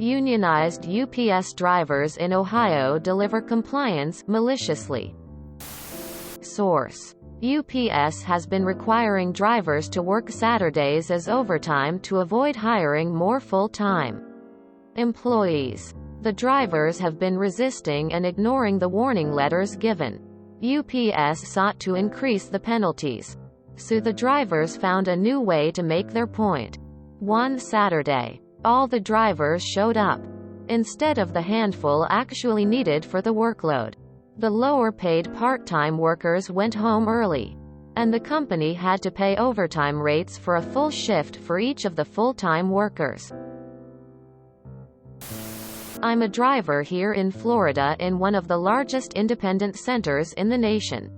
Unionized UPS drivers in Ohio deliver compliance maliciously. Source: UPS has been requiring drivers to work Saturdays as overtime to avoid hiring more full-time employees. The drivers have been resisting and ignoring the warning letters given. UPS sought to increase the penalties, so the drivers found a new way to make their point. One Saturday, all the drivers showed up, instead of the handful actually needed for the workload. The lower-paid part-time workers went home early, and the company had to pay overtime rates for a full shift for each of the full-time workers. I'm a driver here in Florida in one of the largest independent centers in the nation.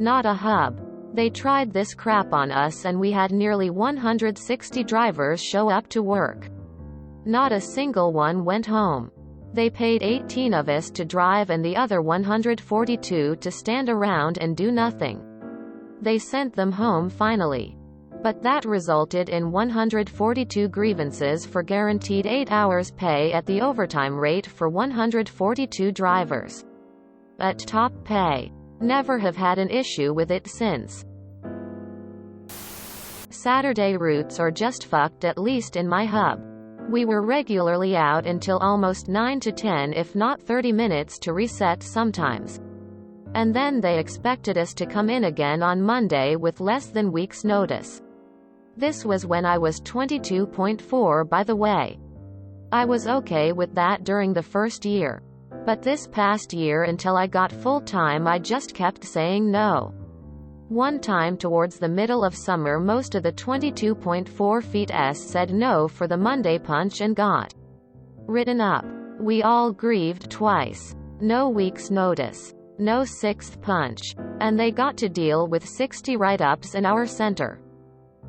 Not a hub. They tried this crap on us and we had nearly 160 drivers show up to work. Not a single one went home. They paid 18 of us to drive and the other 142 to stand around and do nothing. They sent them home finally. But that resulted in 142 grievances for guaranteed 8 hours pay at the overtime rate for 142 drivers. At top pay. Never have had an issue with it since. Saturday routes are just fucked, at least in my hub. We were regularly out until almost 9 to 10, if not 30 minutes to reset sometimes. And then they expected us to come in again on Monday with less than week's notice. This was when I was 22.4, by the way. I was okay with that during the first year. But this past year, until I got full-time, I just kept saying no. One time towards the middle of summer, most of the 22.4 feet said no for the Monday punch and got written up. We all grieved twice. No week's notice. No sixth punch. And they got to deal with 60 write-ups in our center.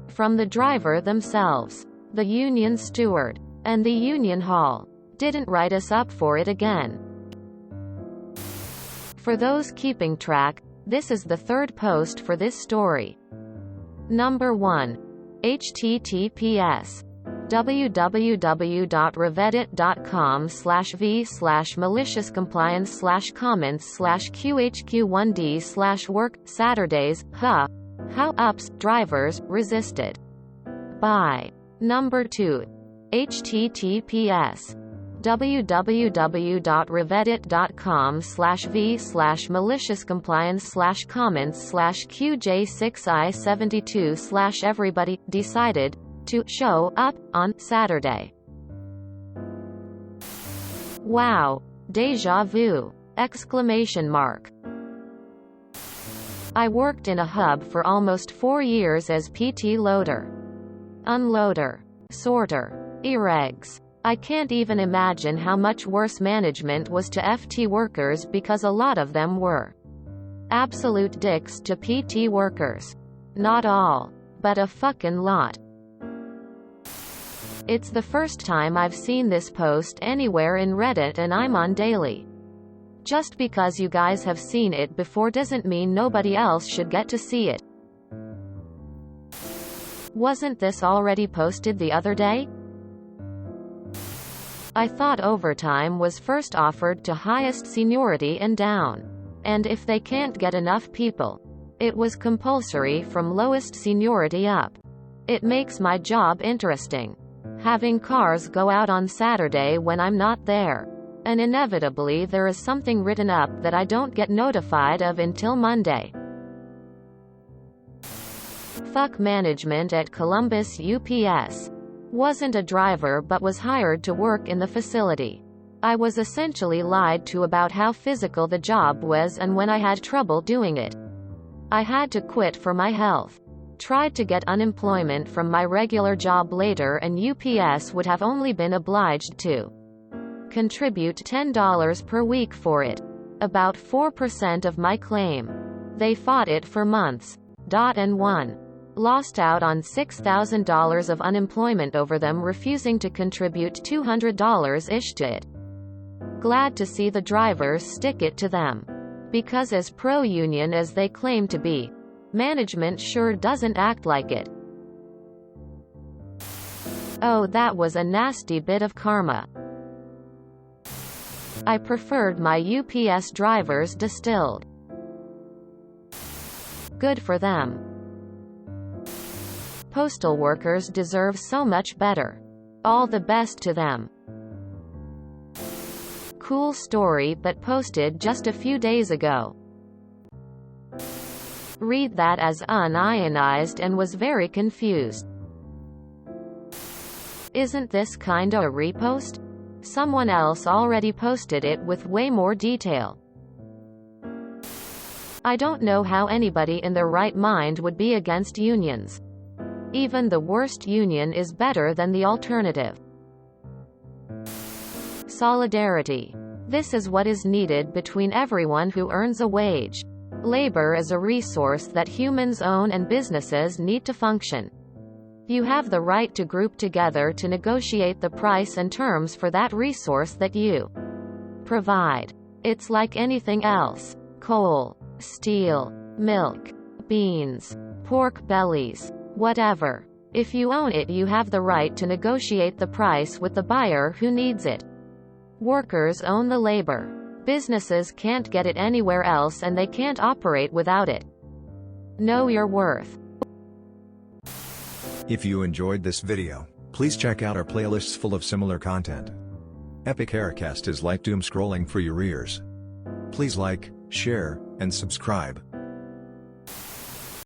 From the driver themselves, the union steward, and the union hall. Didn't write us up for it again. For those keeping track, this is the third post for this story. Number 1. https www.reddit.com/v/maliciouscompliance/comments/qhq1d/work Saturdays how ups drivers resisted by. Number 2. https www.reddit.com/v/maliciouscompliance/comments/qj6i72/everybody decided to show up on Saturday. Wow. Deja vu! Exclamation mark. I worked in a hub for almost 4 years as PT loader, unloader, sorter, eregs. I can't even imagine how much worse management was to FT workers, because a lot of them were absolute dicks to PT workers. Not all, but a fucking lot. It's the first time I've seen this post anywhere in Reddit, and I'm on daily. Just because you guys have seen it before doesn't mean nobody else should get to see it. Wasn't this already posted the other day? I thought overtime was first offered to highest seniority and down. And if they can't get enough people, it was compulsory from lowest seniority up. It makes my job interesting. Having cars go out on Saturday when I'm not there. And inevitably there is something written up that I don't get notified of until Monday. Fuck management at Columbus UPS. Wasn't a driver but was hired to work in the facility. I was essentially lied to about how physical the job was, and when I had trouble doing it, I had to quit for my health. Tried to get unemployment from my regular job later, and UPS would have only been obliged to contribute $10 per week for it. About 4% of my claim. They fought it for months. And won. Lost out on $6,000 of unemployment over them refusing to contribute $200-ish to it. Glad to see the drivers stick it to them. Because as pro-union as they claim to be, management sure doesn't act like it. Oh, that was a nasty bit of karma. I preferred my UPS drivers distilled. Good for them. Postal workers deserve so much better. All the best to them. Cool story, but posted just a few days ago. Read that as unionized and was very confused. Isn't this kinda a repost? Someone else already posted it with way more detail. I don't know how anybody in their right mind would be against unions. Even the worst union is better than the alternative. Solidarity. This is what is needed between everyone who earns a wage. Labor is a resource that humans own and businesses need to function. You have the right to group together to negotiate the price and terms for that resource that you provide. It's like anything else. Coal, steel, milk, beans, pork bellies, whatever. If you own it, you have the right to negotiate the price with the buyer who needs it. Workers own the labor. Businesses can't get it anywhere else and they can't operate without it. Know your worth. If you enjoyed this video, please check out our playlists full of similar content. Epic Aircast is like doom scrolling for your ears. Please like, share, and subscribe.